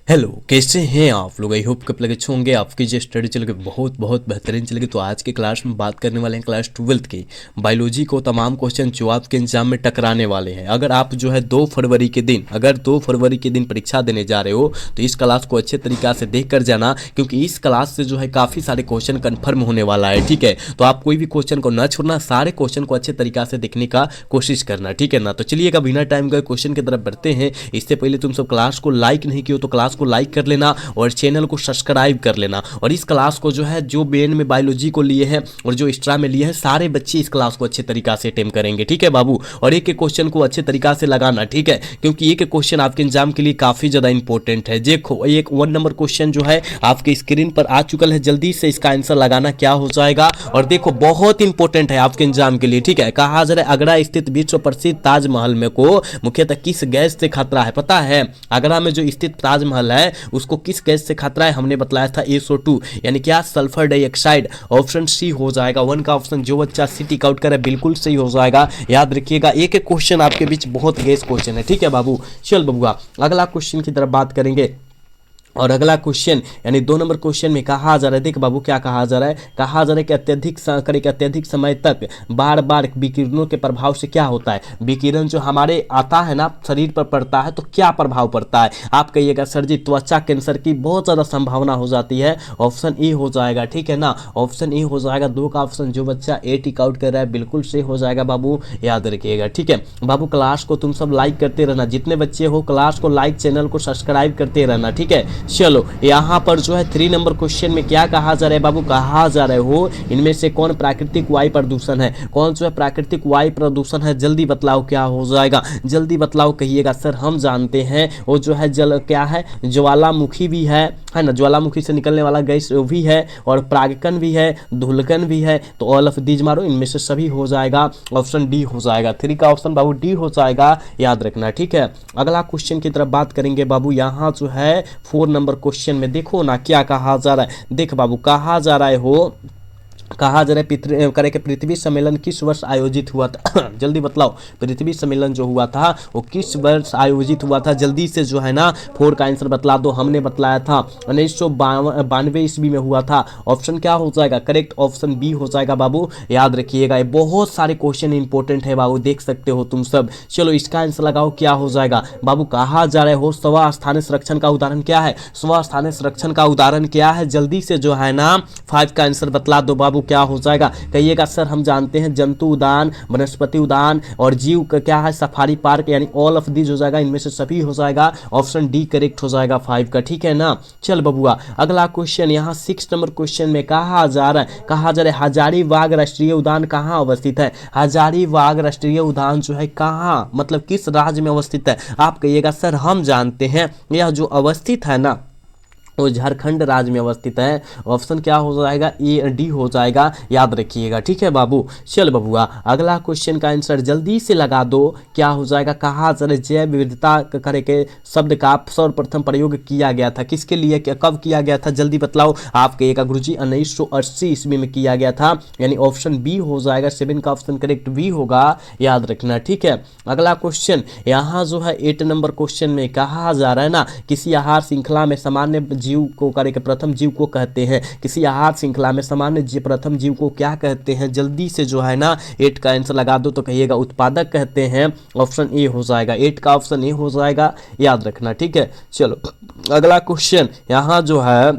Hello, कैसे हैं आप लोग। आई होप कब लगे अच्छे होंगे। आपकी जो स्टडी चलेगी बहुत बहुत बेहतरीन चलेगी। तो आज के क्लास में बात करने वाले हैं क्लास 12 की बायोलॉजी को तमाम क्वेश्चन जो आपके एग्जाम में टकराने वाले हैं। अगर आप जो है 2 फरवरी के दिन परीक्षा देने जा रहे हो तो इस क्लास को अच्छे तरीक़ा से देख कर जाना, क्योंकि इस क्लास से जो है काफ़ी सारे क्वेश्चन कन्फर्म होने वाला है। ठीक है, तो आप कोई भी क्वेश्चन को न छोड़ना, सारे क्वेश्चन को अच्छे तरीक़ा से देखने का कोशिश करना। ठीक है ना। तो चलिएगा बिना टाइम का क्वेश्चन की तरफ बढ़ते हैं। इससे पहले तुम सब क्लास को लाइक नहीं किया हो तो क्लास को लाइक कर लेना और चैनल को सब्सक्राइब कर लेना। और इस क्लास को जो है जो मेन में बायोलॉजी को लिए हैं और जो एक्स्ट्रा में लिए हैं, सारे बच्चे इस क्लास को अच्छे तरीका से अटेम्प्ट करेंगे। ठीक है बाबू, और एक एक क्वेश्चन को अच्छे तरीका से लगाना। ठीक है, क्योंकि एक एक क्वेश्चन आपके एग्जाम के लिए काफी ज्यादा इंपॉर्टेंट है। देखो, एक 1 नंबर क्वेश्चन जो है आपके स्क्रीन पर आ चुका है, जल्दी से इसका आंसर लगाना क्या हो जाएगा। और देखो, बहुत इंपॉर्टेंट है आपके एग्जाम के लिए। ठीक है, कहा जा रहा है आगरा स्थित विश्व प्रसिद्ध ताजमहल में को मुख्यतः किस गैस से खतरा है। पता है, आगरा में जो स्थित ताजमहल है उसको किस गैस से खतरा है, हमने बताया था SO2 यानी क्या, सल्फर डाइऑक्साइड। ऑप्शन सी हो जाएगा। 1 का ऑप्शन जो बच्चा सी टिक आउट करे बिल्कुल सही हो जाएगा। याद रखिएगा, एक एक क्वेश्चन आपके बीच बहुत गैस क्वेश्चन है। ठीक है बाबू, चल बबुआ अगला क्वेश्चन की तरफ बात करेंगे। और अगला क्वेश्चन यानी 2 नंबर क्वेश्चन में कहा जा रहा है, देख बाबू क्या कहा जा रहा है। कहा जा रहा है कि अत्यधिक समय तक बार बार विकिरणों के प्रभाव से क्या होता है। विकिरण जो हमारे आता है ना, शरीर पर पड़ता है तो क्या प्रभाव पड़ता है। आप कहिएगा सर जी त्वचा कैंसर की बहुत ज़्यादा संभावना हो जाती है। ऑप्शन ए हो जाएगा। ठीक है ना, ऑप्शन ए हो जाएगा। 2 का ऑप्शन जो बच्चा ए टिक आउट कर रहा है बिल्कुल सही हो जाएगा बाबू, याद रखिएगा। ठीक है बाबू, क्लास को तुम सब लाइक करते रहना, जितने बच्चे हो क्लास को लाइक, चैनल को सब्सक्राइब करते रहना। ठीक है, चलो यहाँ पर जो है 3 नंबर क्वेश्चन में क्या कहा जा रहा है बाबू, कहा जा रहा है हो इनमें से कौन प्राकृतिक वायु प्रदूषण है। कौन जो है प्राकृतिक वायु प्रदूषण है, जल्दी बतलाओ क्या हो जाएगा। जल्दी बतलाओ, कहिएगा सर हम जानते हैं वो जो है जल क्या है, ज्वालामुखी भी है ना, ज्वालामुखी से निकलने वाला गैस भी है, और प्रागकण भी है, धूलकण भी है। तो ऑल ऑफ दीज मारो, इनमें से सभी हो जाएगा। ऑप्शन डी हो जाएगा। 3 का ऑप्शन बाबू डी हो जाएगा, याद रखना। ठीक है, अगला क्वेश्चन की तरफ बात करेंगे बाबू। यहाँ जो है 4 नंबर क्वेश्चन में देखो ना क्या कहा जा रहा है। देख बाबू, कहा जा रहा है हो, कहा जा रहा है कि पृथ्वी सम्मेलन किस वर्ष आयोजित हुआ था। जल्दी बतलाओ, पृथ्वी सम्मेलन जो हुआ था वो किस वर्ष आयोजित हुआ था। जल्दी से जो है ना 4 का आंसर बतला दो। हमने बतलाया था 1992 ईस्वी में हुआ था। ऑप्शन क्या हो जाएगा, करेक्ट ऑप्शन बी हो जाएगा बाबू, याद रखिएगा। ये बहुत सारे क्वेश्चन इंपॉर्टेंट है बाबू, देख सकते हो तुम सब। चलो इसका आंसर लगाओ क्या हो जाएगा बाबू। कहा जा रहा है हो स्व स्थानीय संरक्षण का उदाहरण क्या है। स्व स्थानीय संरक्षण का उदाहरण क्या है, जल्दी से जो है ना 5 का आंसर बतला दो बाबू, क्या हो जाएगा। कहिएगा सर हम जानते हैं जंतु उद्यान, वनस्पति उद्यान और जीव का क्या है, सफारी पार्क, यानी ऑल ऑफ दीज हो जाएगा। इनमें से सभी हो जाएगा। ऑप्शन डी करेक्ट हो जाएगा 5 का। ठीक है ना, चल बबुआ अगला क्वेश्चन यहाँ 6 नंबर क्वेश्चन में कहा जा रहा है, हजारीबाग राष्ट्रीय उद्यान कहाँ अवस्थित है। हजारीबाग राष्ट्रीय उद्यान जो है कहाँ, मतलब किस राज्य में अवस्थित है। आप कहिएगा सर हम जानते हैं यह जो अवस्थित है ना वो झारखंड राज्य में अवस्थित है। ऑप्शन क्या हो जाएगा, ए डी हो जाएगा, याद रखिएगा। ठीक है बाबू, चल बबुआ अगला क्वेश्चन का आंसर जल्दी से लगा दो, क्या हो जाएगा। कहा जरा जैव विविधता करे के शब्द का सर्वप्रथम प्रयोग किया गया था, किसके लिए, कब किया गया था, जल्दी बतलाओ। आप कहिएगा गुरुजी 1980 ईस्वी में किया गया था, यानी ऑप्शन बी हो जाएगा। 7 का ऑप्शन करेक्ट बी होगा, याद रखना। ठीक है, अगला क्वेश्चन यहाँ जो है 8 नंबर क्वेश्चन में कहा जा रहा है ना, किसी आहार श्रृंखला में सामान्य जीव को करे के प्रथम जीव को कहते हैं। किसी आहार श्रृंखला में सामान्य प्रथम जीव को क्या कहते हैं, जल्दी से जो है ना 8 का आंसर लगा दो। तो कहिएगा उत्पादक कहते हैं। ऑप्शन ए हो जाएगा। 8 का ऑप्शन ए हो जाएगा, याद रखना। ठीक है, चलो अगला क्वेश्चन यहाँ जो है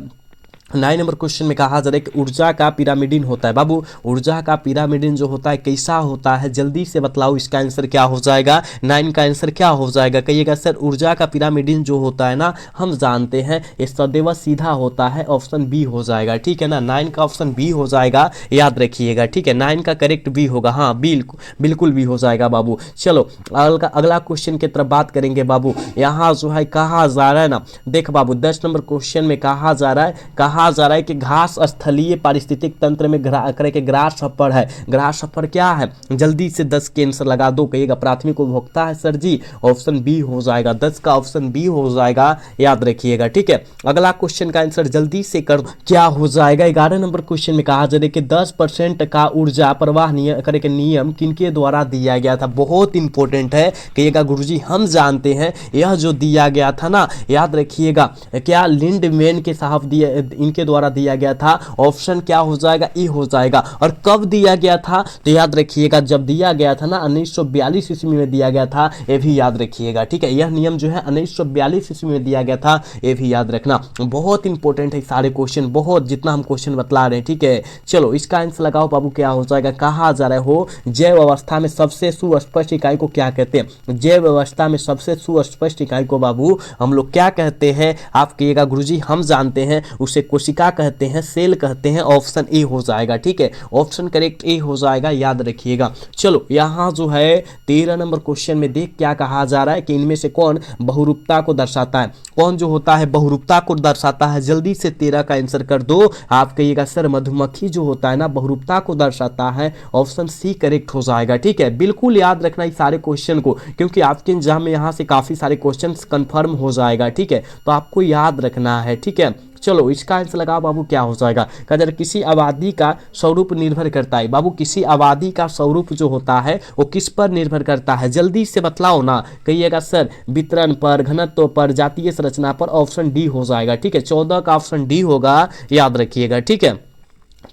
9 नंबर क्वेश्चन में कहा जा रहा है कि ऊर्जा का पिरामिडिन होता है। बाबू ऊर्जा का पिरामिडिन जो होता है कैसा होता है, जल्दी से बतलाओ इसका आंसर क्या हो जाएगा। 9 का आंसर क्या हो जाएगा, कहिएगा सर ऊर्जा का पिरामिडिन जो होता है ना हम जानते हैं ये सदैव सीधा होता है। ऑप्शन बी हो जाएगा। ठीक है ना, 9 का ऑप्शन बी हो जाएगा, याद रखिएगा। ठीक है, 9 का करेक्ट बी होगा। हाँ बिल्कुल भी हो जाएगा बाबू। चलो अगला क्वेश्चन की तरफ बात करेंगे बाबू। यहाँ जो है कहा जा रहा है ना, देख बाबू 10 नंबर क्वेश्चन में कहा जा रहा है, कहा कहा जा रहा है कि घास स्थलीय पारिस्थितिक तंत्र में ग्रास हॉपर है। ग्रास हॉपर क्या है? जल्दी से 10 के आंसर लगा दो। कहिएगा प्राथमिक उपभोक्ता है सर जी, ऑप्शन बी हो जाएगा, 10 का ऑप्शन बी हो जाएगा, याद रखिएगा। ठीक है, अगला क्वेश्चन का आंसर जल्दी से कर दो, क्या हो जाएगा? 11 नंबर क्वेश्चन में कहा जा रहा है कि 10% का ऊर्जा प्रवाह नियम किनके द्वारा दिया गया था? बहुत इंपॉर्टेंट है, कहिएगा गुरुजी हम जानते हैं। यह जो दिया गया था ना, याद रखिएगा, क्या लिंडमैन के साहब दिया, इनके द्वारा दिया गया था। ऑप्शन क्या हो जाएगा? ई हो जाएगा। और कब दिया गया था? तो याद रखिएगा जब दिया गया था ना 1942 ईस्वी में दिया गया था, ये भी याद रखिएगा। ठीक है, यह नियम जो है 1942 ईस्वी में दिया गया था, ये भी याद रखना। बहुत इंपॉर्टेंट है सारे क्वेश्चन, बहुत, जितना हम क्वेश्चन बतला रहे हैं। ठीक है, चलो इसका आंसर लगाओ बाबू, क्या हो जाएगा? कहा जा रहा हो जैव अवस्था में सबसे सुस्पष्ट इकाई को क्या कहते हैं? जैव अवस्था में सबसे सुस्पष्ट इकाई को बाबू हम लोग क्या कहते हैं? आप कहिएगा गुरुजी हम जानते हैं, उसे कोशिका कहते हैं, सेल कहते हैं। ऑप्शन ए हो जाएगा। ठीक है, ऑप्शन करेक्ट ए हो जाएगा, याद रखिएगा। चलो यहाँ जो है 13 नंबर क्वेश्चन में देख क्या कहा जा रहा है कि इनमें से कौन बहुरूपता को दर्शाता है? कौन जो होता है बहुरूपता को दर्शाता है? जल्दी से 13 का आंसर कर दो। आप कहिएगा सर मधुमक्खी जो होता है ना बहुरूपता को दर्शाता है, ऑप्शन सी करेक्ट हो जाएगा। ठीक है, बिल्कुल याद रखना इस सारे क्वेश्चन को, क्योंकि आपके एग्जाम में यहाँ से काफी सारे क्वेश्चन कंफर्म हो जाएगा। ठीक है, तो आपको याद रखना है। ठीक है, चलो इसका आंसर लगाओ बाबू, क्या हो जाएगा? कहते किसी आबादी का स्वरूप निर्भर करता है। बाबू किसी आबादी का स्वरूप जो होता है वो किस पर निर्भर करता है? जल्दी से बतलाओ ना। कहिएगा सर वितरण पर, घनत्व पर, जातीय संरचना पर। ऑप्शन डी हो जाएगा। ठीक है, 14 का ऑप्शन डी होगा, याद रखिएगा। ठीक है,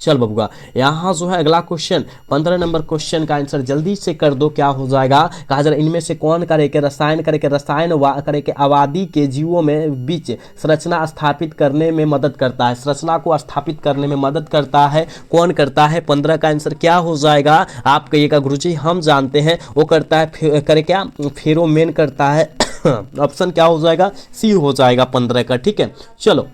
चल बबुआ यहाँ जो है अगला क्वेश्चन 15 नंबर क्वेश्चन का आंसर जल्दी से कर दो, क्या हो जाएगा? कहा जा रहा है इनमें से कौन करे के रसायन करे के आबादी के जीवों में बीच संरचना स्थापित करने में मदद करता है? संरचना को स्थापित करने में मदद करता है, कौन करता है? 15 का आंसर क्या हो जाएगा? आप कहिएगा गुरुजी हम जानते हैं, वो करता है करे क्या? फेरोमेन करता है। ऑप्शन क्या हो जाएगा? सी हो जाएगा 15 का। ठीक है, चलो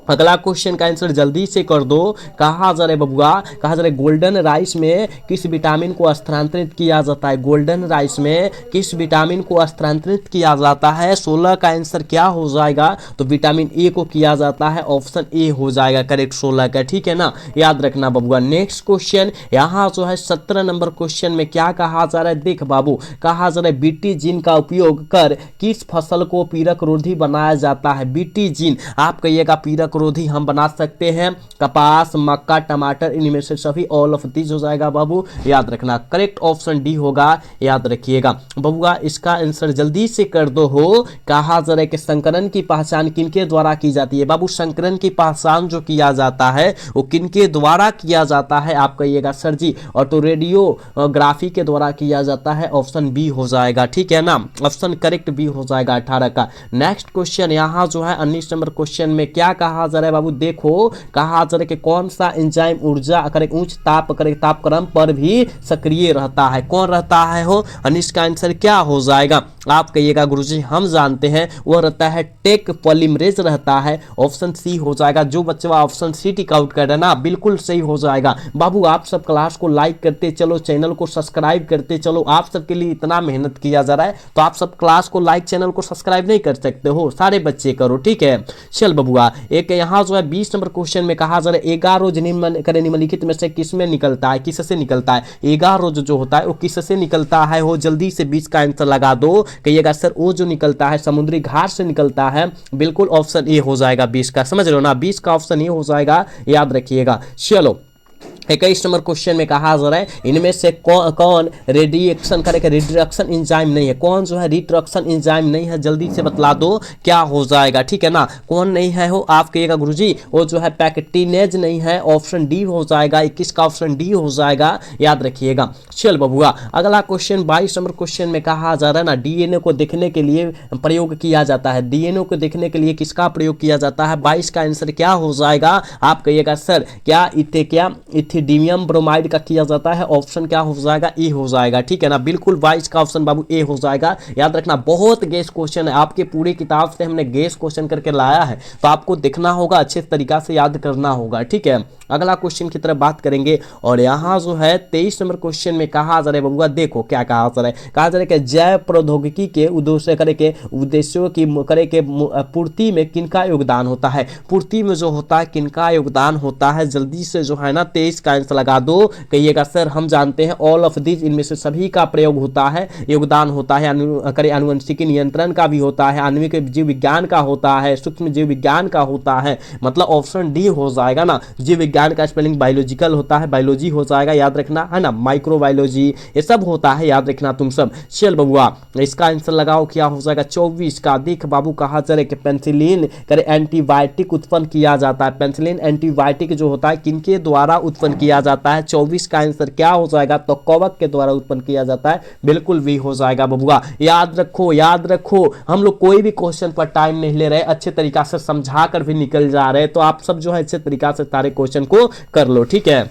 अगला क्वेश्चन का आंसर जल्दी से कर दो। कहा जा रहा है बबुआ, कहा जा रहा है गोल्डन राइस में किस विटामिन को स्थानांतरित किया जाता है? गोल्डन राइस में किस विटामिन को स्थानांतरित किया जाता है? 16 का आंसर क्या हो जाएगा? तो विटामिन ए को किया जाता है, ऑप्शन ए हो जाएगा करेक्ट 16 का। ठीक है ना, याद रखना बबुआ। नेक्स्ट क्वेश्चन यहाँ जो है 17 नंबर क्वेश्चन में क्या कहा जा रहा है? देख बाबू, कहा जा रहा है बीटी जीन का उपयोग कर किस फसल को पीरक रोधी बनाया जाता है? बीटी जीन, आप कहिएगा पीरक रोधी हम बना सकते हैं कपास, मक्का, टमाटर, इनमें से सभी, ऑल ऑफ दीज हो जाएगा बाबू, याद रखना। करेक्ट ऑप्शन डी होगा, याद रखिएगा बबुआ। इसका आंसर जल्दी से कर दो। हो कहा जा रहा है कि संकरण की पहचान किनके द्वारा की जाती है? बाबू संकरण की पहचान जो किया जाता है वो किनके द्वारा किया जाता है? आप कहिएगा सर जी और तो रेडियोग्राफी के द्वारा किया जाता है, ऑप्शन बी हो जाएगा। ठीक है ना, ऑप्शन करेक्ट बी हो जाएगा 18 का। नेक्स्ट क्वेश्चन यहाँ जो है 19 नंबर क्वेश्चन में क्या कहा जा रहा है बाबू? देखो कहा जा रहा है कि कौन सा एंजाइम ऊर्जा उच्च तापक्रम पर भी सक्रिय रहता है? कौन रहता है हो? अनिश का आंसर क्या हो जाएगा? आप कहिएगा गुरुजी हम जानते हैं, वह रहता है टेक पॉलीमरेज रहता है, ऑप्शन सी हो जाएगा। जो बच्चा ऑप्शन सी टिक आउट कर रहा है ना, बिल्कुल सही हो जाएगा बाबू। आप सब क्लास को लाइक करते चलो, चैनल को सब्सक्राइब करते चलो। आप सबके लिए इतना मेहनत किया जा रहा है, तो आप सब क्लास को लाइक, चैनल को सब्सक्राइब नहीं कर सकते हो? सारे बच्चे करो। ठीक है, चल बबुआ एक यहाँ जो है 20 नंबर क्वेश्चन में कहा जा रहा है 11 निम्नलिखित में से किसमें निकलता है? किससे निकलता है? 11 जो होता है वो किससे निकलता है? हो जल्दी से 20 का आंसर लगा दो। कहिएगा सर वो जो निकलता है समुद्री घाट से निकलता है, बिल्कुल ऑप्शन ए हो जाएगा 20 का। समझ रहे हो ना, 20 का ऑप्शन ए हो जाएगा, याद रखिएगा। चलो 21 नंबर क्वेश्चन में कहा जा रहा है इनमें से कौन रिडक्शन करेगा? रिडक्शन एंजाइम नहीं है। कौन जो है रिडक्शन एंजाइम नहीं है? जल्दी से बतला दो, क्या हो जाएगा? ठीक है ना, कौन नहीं है हो? आप कहिएगा गुरुजी वो जो है पैक्टिनेज नहीं है, ऑप्शन डी हो जाएगा। 21 का ऑप्शन डी हो जाएगा, याद रखिएगा। चल बबुआ अगला क्वेश्चन 22 नंबर क्वेश्चन में कहा जा रहा है ना डीएनए को देखने के लिए प्रयोग किया जाता है। डीएनए को देखने के लिए किसका प्रयोग किया जाता है? 22 का आंसर क्या हो जाएगा? आप कहिएगा सर क्या इथिडीमियम ब्रोमाइड का किया जाता है, ऑप्शन क्या हो जाएगा? ए हो जाएगा। ठीक है ना, बिल्कुल 22 का ऑप्शन बाबू ए हो जाएगा, याद रखना। बहुत गेस क्वेश्चन है, आपके पूरी किताब से हमने गेस क्वेश्चन करके लाया है, तो आपको देखना होगा, अच्छे तरीका से याद करना होगा। ठीक है, अगला क्वेश्चन की तरफ बात करेंगे और यहाँ जो है 23 नंबर क्वेश्चन में कहा जा रहा है बबुआ, देखो क्या कहा जा रहा है। कहा जा रहा है कि जैव प्रौद्योगिकी के उद्देश्यों की पूर्ति में किनका योगदान होता है। पूर्ति में जो होता है किनका योगदान होता है, जल्दी से जो है ना 23 का आंसर लगा दो। कहिएगा सर हम जानते हैं ऑल ऑफ दिस, इनमें से सभी का प्रयोग होता है, योगदान होता है। अनुवंशिकी नियंत्रण का भी होता है, आणविक जीव विज्ञान का होता है, सूक्ष्म जीव विज्ञान का होता है, मतलब ऑप्शन डी हो जाएगा ना। जीव विज्ञान का स्पेलिंग बायोलॉजिकल होता है, बायोलॉजी हो जाएगा, याद रखना है ना। माइक्रोबायोलॉजी ये सब होता है, याद रखना तुम सब। चल बबुआ इसका आंसर लगाओ, क्या हो जाएगा 24 का। देख बाबू कहा जा रहा है कि पेनिसिलिन एंटीबायोटिक उत्पन्न किया जाता है। पेनिसिलिन एंटीबायोटिक जो होता है किनके द्वारा उत्पन्न किया जाता है। 24 का आंसर क्या हो जाएगा, तो कवक के द्वारा उत्पन्न किया जाता है, बिल्कुल भी हो जाएगा बबुआ। याद रखो याद रखो, हम लोग कोई भी क्वेश्चन पर टाइम नहीं ले रहे, अच्छे तरीका से समझा कर भी निकल जा रहे हैं, तो आप सब जो है अच्छे तरीका से सारे क्वेश्चन को कर लो, ठीक है।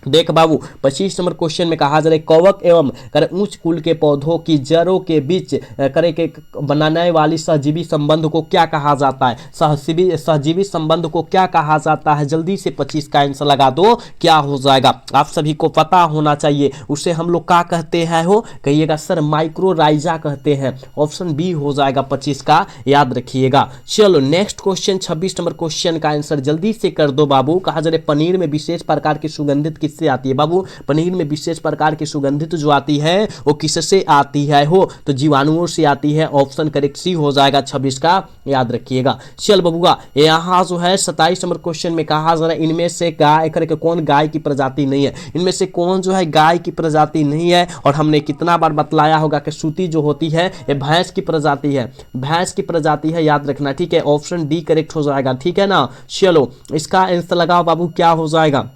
देख बाबू 25 नंबर क्वेश्चन में कहा जा रहा है कवक एवं उच्च कुल के पौधों की जड़ों के बीच के बनाने वाली सहजीवी संबंध को क्या कहा जाता है। सहजीवी संबंध को क्या कहा जाता है, जल्दी से 25 का आंसर लगा दो, क्या हो जाएगा। आप सभी को पता होना चाहिए, उसे हम लोग क्या कहते हैं, हो कहिएगा सर माइक्रोराइजा कहते हैं। ऑप्शन बी हो जाएगा 25 का, याद रखिएगा। चलो नेक्स्ट क्वेश्चन 26 नंबर क्वेश्चन का आंसर जल्दी से कर दो बाबू। कहा जा रहा है पनीर में विशेष प्रकार की सुगंधित किससे आती है बाबू। पनीर में विशेष प्रकार की सुगंधित जो आती है वो किससे आती है, हो तो जीवाणुओं से आती है। ऑप्शन करेक्ट सी हो जाएगा 26 का, याद रखिएगा। चल बबुआ यहाँ जो है 27 नंबर क्वेश्चन में कहा जा रहा है इनमें से गाय करके कौन गाय की प्रजाति नहीं है। इनमें से कौन जो है गाय की प्रजाति नहीं है, और हमने कितना बार बतलाया होगा कि सूती जो होती है ये भैंस की प्रजाति है, भैंस की प्रजाति है, याद रखना, ठीक है। ऑप्शन डी करेक्ट हो जाएगा, ठीक है ना। चलो इसका आंसर लगाओ बाबू, क्या हो जाएगा।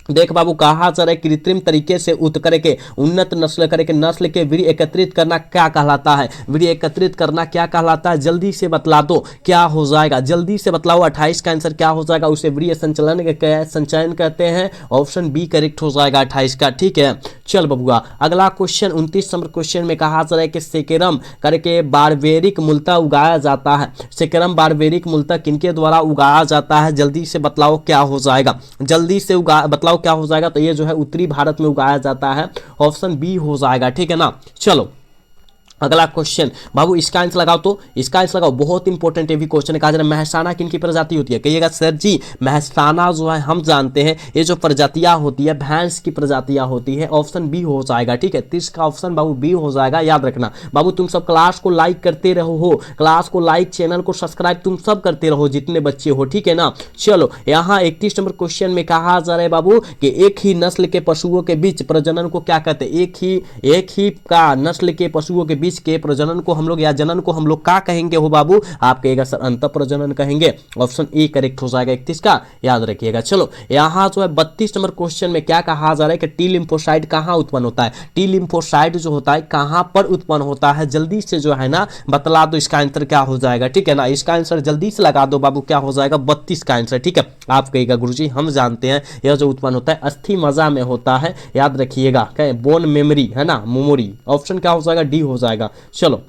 देख बाबू कहा जा रहा है कृत्रिम तरीके से करके उन्नत नस्ल करके नस्ल के वीर्य एकत्रित करना क्या कहलाता है। वीर्य एकत्रित करना क्या कहलाता है, जल्दी से बतला दो, क्या हो जाएगा, जल्दी से बतलाओ। 28 का आंसर क्या हो जाएगा, उसे वीर्य संचयन कहते हैं। ऑप्शन बी करेक्ट हो जाएगा 28 का, ठीक है। चल बबुआ अगला क्वेश्चन 29 नंबर क्वेश्चन में कहा जा रहा है कि सेकेरम करके बारबेरिक मूलतः उगाया जाता है। सेकेरम बारबेरिक मूलतः किनके द्वारा उगाया जाता है, जल्दी से बतलाओ, क्या हो जाएगा, जल्दी से बतलाओ क्या हो जाएगा। तो ये जो है उत्तरी भारत में उगाया जाता है। ऑप्शन बी हो जाएगा, ठीक है ना। चलो अगला क्वेश्चन बाबू इसका आंसर लगाओ, तो इसका आंसर लगाओ, बहुत इंपॉर्टेंट है भी क्वेश्चन है। कहा जा रहा है महसाना किनकी प्रजाति होती है। कहिएगा सर जी महसाना जो है हम जानते हैं ये जो प्रजातियां होती है भैंस की प्रजातियां होती है। ऑप्शन बी हो जाएगा, ठीक है। 30 का ऑप्शन बाबू बी हो जाएगा, याद रखना। बाबू तुम सब क्लास को लाइक करते रहो, हो क्लास को लाइक, चैनल को सब्सक्राइब तुम सब करते रहो जितने बच्चे हो, ठीक है ना। चलो यहाँ 31 नंबर क्वेश्चन में कहा जा रहा है बाबू कि एक ही नस्ल के पशुओं के बीच प्रजनन को क्या कहते हैं। एक ही का नस्ल के पशुओं के बीच के प्रजनन को हम लोग या जनन को हम लोग क्या कहेंगे हो बाबू, आप कहेगा सर अंतः प्रजनन कहेंगे। ऑप्शन ए करेक्ट हो जाएगा 31 का, याद रखिएगा। चलो यहाँ जो है 32 नंबर क्वेश्चन में क्या कहा जा रहा है कि टी लिम्फोसाइट कहाँ उत्पन्न होता है। टी लिम्फोसाइट जो होता है कहाँ पर उत्पन्न होता है, जल्दी से जो है ना बतला दो, इसका आंसर क्या हो जाएगा, ठीक है ना। इसका आंसर जल्दी से लगा दो बाबू, क्या हो जाएगा 32 का आंसर, ठीक है। आप कहेगा गुरुजी हम जानते हैं यह जो उत्पन्न होता है अस्थि मज्जा में होता है, याद रखिएगा, बोन मेमोरी है ना, मेमोरी। ऑप्शन क्या हो जाएगा, डी हो जाएगा। चलो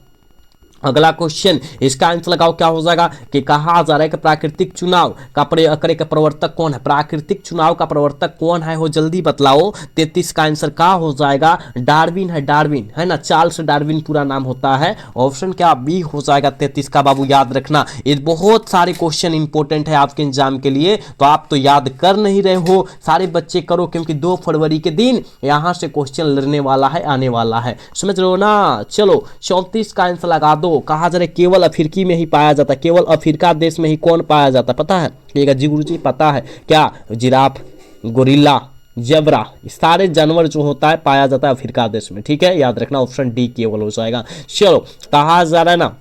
अगला क्वेश्चन इसका आंसर लगाओ, क्या हो जाएगा कि कहा जा रहा है कि प्राकृतिक चुनाव का प्रवर्तक कौन है। प्राकृतिक चुनाव का प्रवर्तक कौन है, हो जल्दी बतलाओ। 33 का आंसर क्या हो जाएगा, डार्विन है, डार्विन है ना, चार्ल्स डार्विन पूरा नाम होता है। ऑप्शन क्या बी हो जाएगा 33 का बाबू, याद रखना। ये बहुत सारे क्वेश्चन इंपॉर्टेंट है आपके एग्जाम के लिए, तो आप तो याद कर नहीं रहे हो, सारे बच्चे करो, क्योंकि 2 फरवरी के दिन यहाँ से क्वेश्चन लड़ने वाला है, आने वाला है, समझ रहे हो ना। चलो 34 का आंसर लगा दो। कहा जा रहा है केवल अफ्रीकी में ही पाया जाता है, केवल अफ्रीका देश में ही कौन पाया जाता है, पता है। कहिएगा जी गुरुजी पता है, क्या जिराफ, गोरिल्ला, जेब्रा, सारे जानवर जो होता है पाया जाता है अफ्रीका देश में, ठीक है, याद रखना। ऑप्शन डी केवल हो जाएगा। चलो कहा जा रहा है ना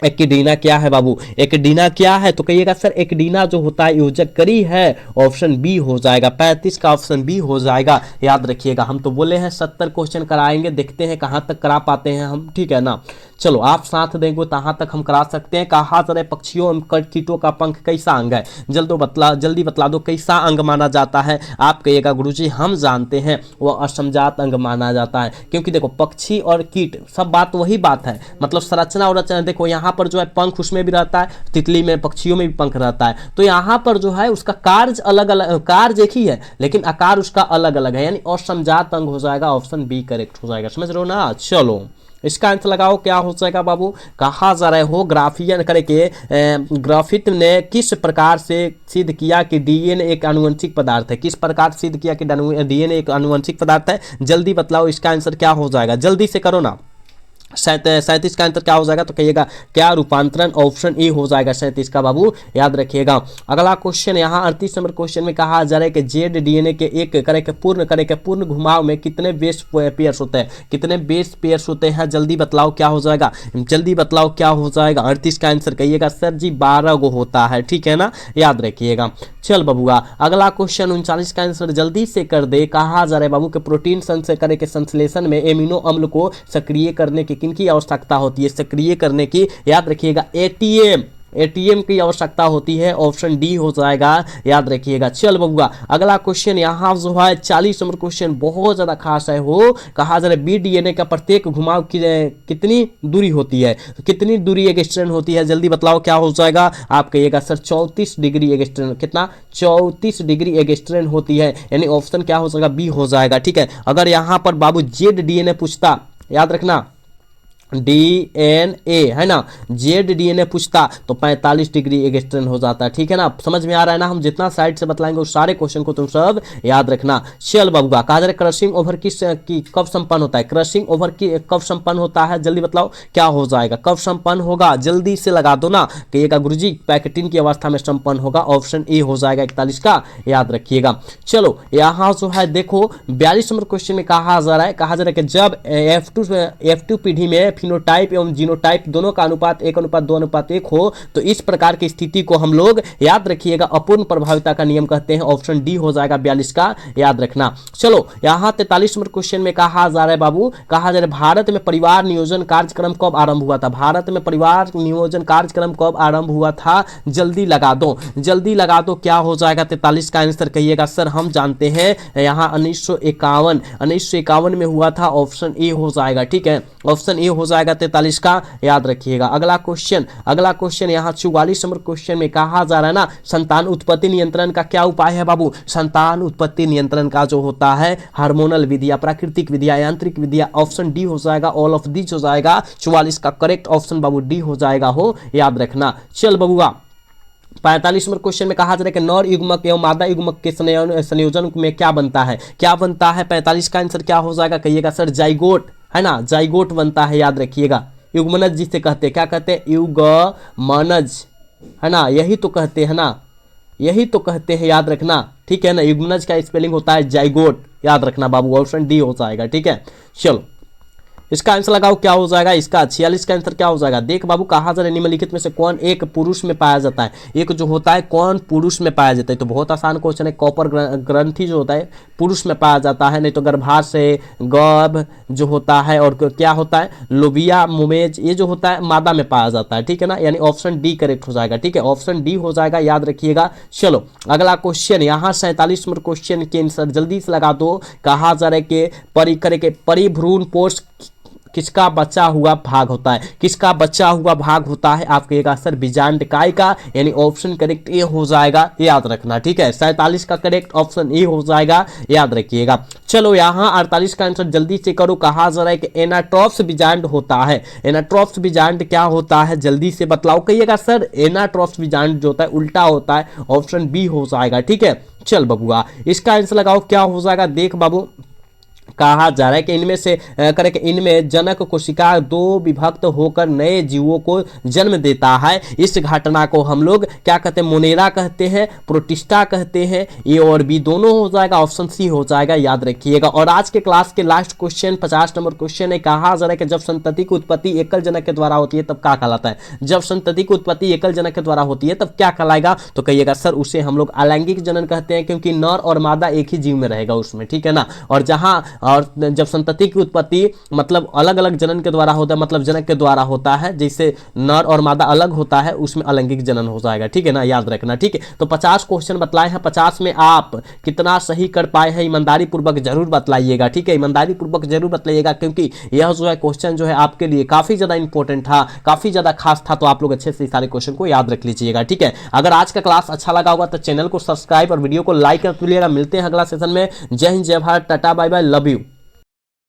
एक्टिना क्या है बाबू, एक्टिना क्या है, तो कहिएगा सर एक्टिना जो होता है योजक करी है। ऑप्शन बी हो जाएगा, 35 का ऑप्शन बी हो जाएगा, याद रखिएगा। हम तो बोले हैं 70 क्वेश्चन कराएंगे, देखते हैं कहाँ तक करा पाते हैं हम, ठीक है ना। चलो आप साथ देंगे तहाँ तक हम करा सकते हैं। कहा जा रहा है पक्षियों एवं कीटों का पंख कैसा अंग है, जल्दी बतला दो, कैसा अंग माना जाता है। आप कहिएगा गुरुजी हम जानते हैं वह असमजात अंग माना जाता है, क्योंकि देखो पक्षी और कीट सब बात वही बात है, मतलब संरचना और रचना। देखो यहाँ यहाँ पर जो है पंख उसमें भी रहता है, तितली में पक्षियों में भी पंख रहता है। तो यहाँ पर जो है उसका कार्य अलग अलग, कार्य एक ही है लेकिन आकार उसका अलग अलग है, यानी असमजात अंग हो जाएगा, ऑप्शन बी करेक्ट हो जाएगा। समझ रहे हो ना। चलो इसका आंसर लगाओ क्या हो जाएगा बाबू। कहा जा रहा हो ग्राफियन करके ग्राफित ने किस प्रकार से सिद्ध किया कि डीएनए एक आनुवंशिक पदार्थ है। किस प्रकार सिद्ध किया कि डीएनए एक आनुवंशिक पदार्थ है, जल्दी बतलाओ इसका आंसर क्या हो जाएगा, जल्दी से करो ना। 37 का आंसर क्या हो जाएगा तो कहिएगा क्या, रूपांतरण, ऑप्शन ए हो जाएगा 37 का बाबू, याद रखिएगा। अगला क्वेश्चन यहाँ 38 नंबर क्वेश्चन में कहा जा रहा है कि जेड डीएनए के एक पूर्ण घुमाव में कितने बेस पेयर्स होते हैं, कितने बेस पेयर्स होते हैं, जल्दी बतलाओ क्या हो जाएगा, जल्दी बतलाओ क्या हो जाएगा। 38 का आंसर कहिएगा सर जी 12 गो होता है, ठीक है ना, याद रखिएगा। चल बबुआ अगला क्वेश्चन 39 का आंसर जल्दी से कर दे। कहा जा रहा है बाबू के प्रोटीन के संश्लेषण में एमिनो अम्ल को सक्रिय करने की किनकी आवश्यकता होती है, सक्रिय करने की, याद रखिएगा एटीएम की आवश्यकता होती है, ऑप्शन डी हो जाएगा, याद रखिएगा। चल बबुआ अगला क्वेश्चन यहाँ जो है 40 नंबर क्वेश्चन बहुत ज्यादा खास है हो। कहा जा रहा है बी डीएनए का प्रत्येक घुमाव की कितनी दूरी होती है, तो कितनी दूरी एक्सटेंड होती है, जल्दी बतलाओ क्या हो जाएगा। आप कहिएगा सर 34 डिग्री एक्सटेंड, कितना 34 डिग्री एक्सटेंड होती है, यानी ऑप्शन क्या हो जाएगा, बी हो जाएगा, ठीक है। अगर यहाँ पर बाबू जेड डीएनए पूछता, याद रखना डीएनए है ना, जेड डीएनए पूछता तो 45 डिग्री एक्सटेंड हो जाता है, ठीक है ना। समझ में आ रहा है ना, हम जितना साइड से बतलाएंगे उस सारे क्वेश्चन को तुम सब याद रखना। चल बबुआ कहा जा रहा है क्रशिंग ओवर की कब संपन्न होता है, क्रशिंग ओवर की कब संपन्न होता है, जल्दी बतलाओ क्या हो जाएगा, कब संपन्न होगा, जल्दी से लगा दो ना। कहिएगा गुरुजी पैकेटिंग की अवस्था में संपन्न होगा, ऑप्शन ए हो जाएगा 41 का, याद रखिएगा। चलो यहाँ जो है देखो 42 नंबर क्वेश्चन में कहा जा रहा है कि जब F2 पीढ़ी में फिनोटाइप एवं जीनोटाइप दोनों का अनुपात 1:2:1 हो तो इस प्रकार की स्थिति को हम लोग, याद रखिएगा, अपूर्ण प्रभाविता का नियम कहते हैं, ऑप्शन डी हो जाएगा 42 का, याद रखना। चलो यहाँ 43 नंबर क्वेश्चन में कहा जा रहा है बाबू, कहा जा रहा है भारत में परिवार नियोजन कार्यक्रम कब आरंभ हुआ था, भारत में परिवार नियोजन कार्यक्रम कब आरंभ हुआ था, जल्दी लगा दो क्या हो जाएगा। 43 का आंसर कहिएगा सर हम जानते हैं यहाँ 1951 में हुआ था, ऑप्शन ए हो जाएगा, ठीक है, ऑप्शन ए हो जाएगा 43 का, याद रखिएगा। अगला क्वेश्चन यहाँ 44 नंबर क्वेश्चन में कहा जा रहा है ना संतान उत्पत्ति नियंत्रण का क्या उपाय है बाबू। संतान उत्पत्ति नियंत्रण का जो होता है हार्मोनल विधिया, प्राकृतिक विधिया, यांत्रिक विधिया, ऑप्शन डी हो जाएगा, ऑल ऑफ दिस हो जाएगा। 44 का करेक्ट ऑप्शन बाबू डी हो जाएगा, हो याद रखना। चल बबुआ 45 नंबर क्वेश्चन में कहा जा रहा है कि नर युग्मक एवं मादा युग्मक के संयोजन में क्या बनता है, 45 का आंसर क्या हो जाएगा, कहिएगा सर जाइगोट है ना, जाइगोट बनता है, याद रखिएगा। युग्मनज जिसे कहते हैं, क्या कहते हैं, युग्मनज है ना, यही तो कहते हैं ना, यही तो कहते हैं, याद रखना, ठीक है ना। युग्मनज का स्पेलिंग होता है जाइगोट, याद रखना बाबू, ऑप्शन डी हो जाएगा, ठीक है। चलो इसका आंसर लगाओ क्या हो जाएगा, इसका 46 का आंसर क्या हो जाएगा। देख बाबू कहा जा रहा है निम्नलिखित में से कौन एक पुरुष में पाया जाता है, एक जो होता है कौन पुरुष में पाया जाता है, तो बहुत आसान क्वेश्चन है। कॉपर ग्रंथि जो होता है पुरुष में पाया जाता है, नहीं तो गर्भाशय, गर्भ जो होता है, और क्या होता है लोबिया मोमेज, ये जो होता है मादा में पाया जाता है, ठीक है ना, यानी ऑप्शन डी करेक्ट हो जाएगा, ठीक है, ऑप्शन डी हो जाएगा, याद रखिएगा। चलो अगला क्वेश्चन यहाँ 47 नंबर क्वेश्चन के आंसर जल्दी से लगा दो। कहा जा रहा है कि परिभ्रूण पोष किसका बचा हुआ भाग होता है, किसका बचा हुआ भाग होता है, आप कहिएगा सर बीजांडकाय का, यानी ऑप्शन करेक्ट ए हो जाएगा, याद रखना, ठीक है। 47 का करेक्ट ऑप्शन ए हो जाएगा, याद रखिएगा। चलो यहाँ 48 का आंसर जल्दी से करो। कहा जा रहा है कि एनाट्रोप्स बीजांड होता है, एनाट्रोप्स बीजांड क्या होता है, जल्दी से बतलाओ, कहिएगा सर एनाट्रोप्स बीजांड जो होता है उल्टा होता है, ऑप्शन बी हो जाएगा, ठीक है। चल बबुआ इसका आंसर लगाओ क्या हो जाएगा। देख बाबू कहा जा रहा है कि इनमें जनक कोशिका दो विभक्त होकर नए जीवों को जन्म देता है। इस घटना को हम लोग क्या कहते हैं, मोनेरा कहते हैं, प्रोटिस्टा कहते हैं, ए और बी दोनों हो जाएगा, ऑप्शन सी हो जाएगा, याद रखिएगा। और आज के क्लास के लास्ट क्वेश्चन 50 नंबर क्वेश्चन है। कहा जा रहा है कि जब संतति की उत्पत्ति एकल जनक के द्वारा होती है तब क्या कहलाता है, जब संतति की उत्पत्ति एकल जनक के द्वारा होती है तब क्या कहलाएगा, तो कहिएगा सर उसे हम लोग अलैंगिक जनन कहते हैं, क्योंकि नर और मादा एक ही जीव में रहेगा उसमें, ठीक है ना। और जहां और जब संतति की उत्पत्ति मतलब अलग अलग जनन के द्वारा होता है, मतलब जनक के द्वारा होता है, जैसे नर और मादा अलग होता है, उसमें अलैंगिक जनन हो जाएगा। ठीक है ना, याद रखना। ठीक है, तो 50 क्वेश्चन बतलाए हैं, 50 में आप कितना सही कर पाए हैं ईमानदारी पूर्वक जरूर बतलाइएगा। ठीक है, ईमानदारी पूर्वक जरूर बतलाइएगा, क्योंकि यह जो है क्वेश्चन जो है आपके लिए काफी ज्यादा इंपॉर्टेंट था, काफी ज्यादा खास था, तो आप लोग अच्छे से सारे क्वेश्चन को याद रख लीजिएगा। ठीक है, अगर आज का क्लास अच्छा लगा होगा तो चैनल को सब्सक्राइब और वीडियो को लाइक कर लीजिएगा। मिलते हैं अगला सेशन में। जय हिंद, जय Bharat, tata, bye bye, love you.